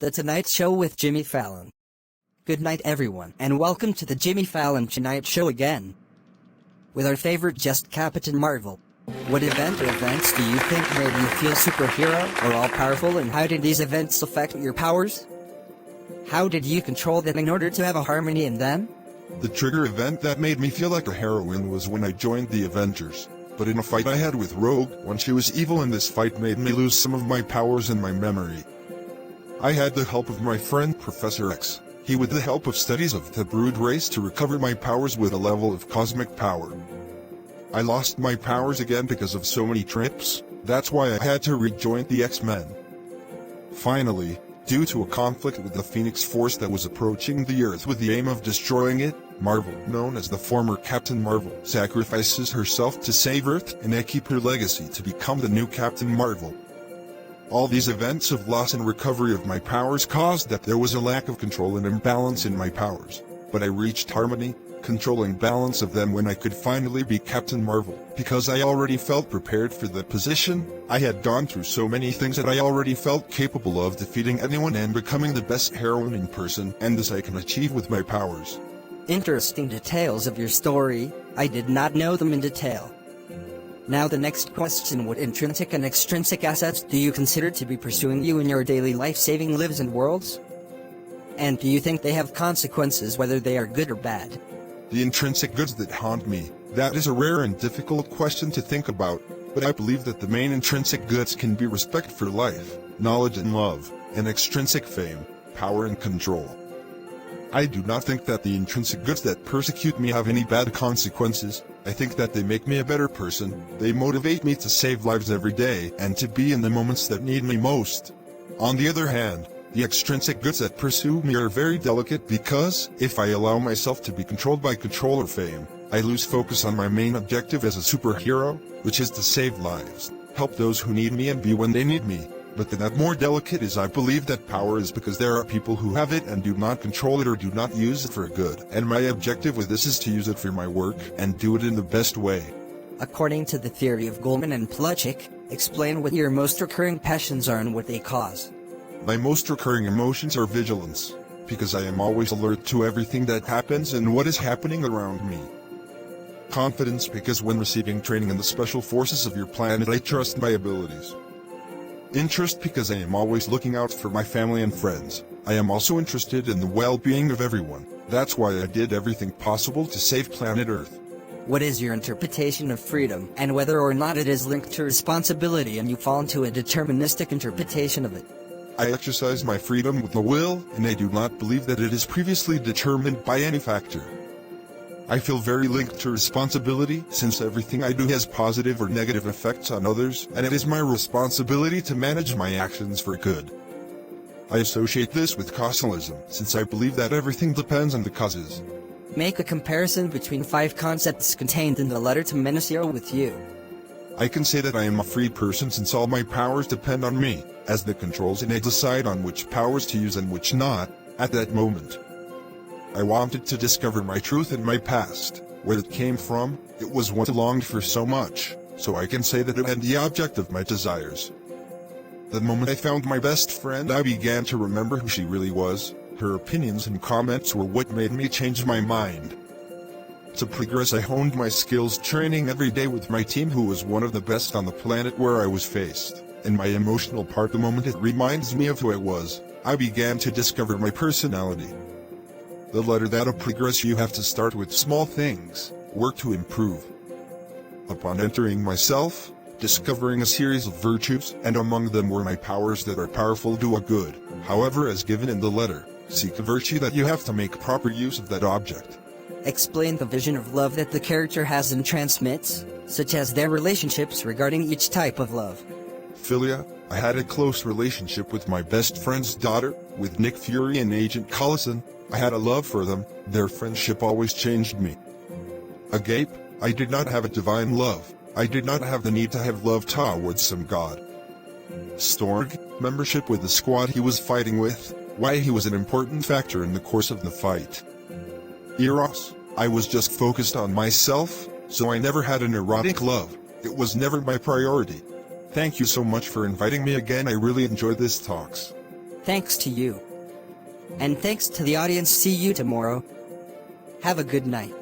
The Tonight Show with Jimmy Fallon. Good night everyone, and welcome to the Jimmy Fallon Tonight Show again. With our favorite guest, Captain Marvel. What event or events do you think made you feel superhero or all-powerful, and how did these events affect your powers? How did you control them in order to have a harmony in them? The trigger event that made me feel like a heroine was when I joined the Avengers. But in a fight I had with Rogue, when she was evil, and this fight made me lose some of my powers and my memory. I had the help of my friend Professor X. He with the help of studies of the Brood race to recover my powers with a level of cosmic power. I lost my powers again because of so many trips. That's why I had to rejoin the X-Men. Finally, due to a conflict with the Phoenix Force that was approaching the Earth with the aim of destroying it, Marvel, known as the former Captain Marvel, sacrifices herself to save Earth, and I keep her legacy to become the new Captain Marvel. All these events of loss and recovery of my powers caused that there was a lack of control and imbalance in my powers. But I reached harmony, control and balance of them when I could finally be Captain Marvel. Because I already felt prepared for the position, I had gone through so many things that I already felt capable of defeating anyone and becoming the best heroine in person, and this I can achieve with my powers. Interesting details of your story. I did not know them in detail. Now the next question: what intrinsic and extrinsic assets do you consider to be pursuing you in your daily life, saving lives and worlds? And do you think they have consequences, whether they are good or bad? The intrinsic goods that haunt me, that is a rare and difficult question to think about, but I believe that the main intrinsic goods can be respect for life, knowledge and love, and extrinsic fame, power and control. I do not think that the intrinsic goods that persecute me have any bad consequences. I think that they make me a better person. They motivate me to save lives every day and to be in the moments that need me most. On the other hand, the extrinsic goods that pursue me are very delicate because, if I allow myself to be controlled by control or fame, I lose focus on my main objective as a superhero, which is to save lives, help those who need me and be when they need me. But that more delicate is I believe that power is because there are people who have it and do not control it or do not use it for good. And my objective with this is to use it for my work and do it in the best way. According to the theory of Goldman and Plutchik, explain what your most recurring passions are and what they cause. My most recurring emotions are vigilance, because I am always alert to everything that happens and what is happening around me. Confidence, because when receiving training in the special forces of your planet I trust my abilities. Interest, because I am always looking out for my family and friends. I am also interested in the well-being of everyone. That's why I did everything possible to save planet Earth. What is your interpretation of freedom, and whether or not it is linked to responsibility and you fall into a deterministic interpretation of it? I exercise my freedom with the will, and I do not believe that it is previously determined by any factor. I feel very linked to responsibility, since everything I do has positive or negative effects on others, and it is my responsibility to manage my actions for good. I associate this with causalism, since I believe that everything depends on the causes. Make a comparison between 5 concepts contained in the letter to Menasio with you. I can say that I am a free person since all my powers depend on me, as the controls, and I decide on which powers to use and which not, at that moment. I wanted to discover my truth and my past, where it came from. It was what I longed for so much, so I can say that it had the object of my desires. The moment I found my best friend I began to remember who she really was. Her opinions and comments were what made me change my mind. To progress I honed my skills training every day with my team who was one of the best on the planet where I was faced, and my emotional part the moment it reminds me of who I was, I began to discover my personality. The letter that to progress you have to start with small things, work to improve. Upon entering myself, discovering a series of virtues, and among them were my powers that are powerful do a good, however as given in the letter, seek a virtue that you have to make proper use of that object. Explain the vision of love that the character has and transmits, such as their relationships regarding each type of love. Philia, I had a close relationship with my best friend's daughter, with Nick Fury and Agent Collison. I had a love for them, their friendship always changed me. Agape, I did not have a divine love, I did not have the need to have love towards some god. Storg, membership with the squad he was fighting with, why he was an important factor in the course of the fight. Eros, I was just focused on myself, so I never had an erotic love, it was never my priority. Thank you so much for inviting me again, I really enjoyed this talks. Thanks to you. And thanks to the audience. See you tomorrow. Have a good night.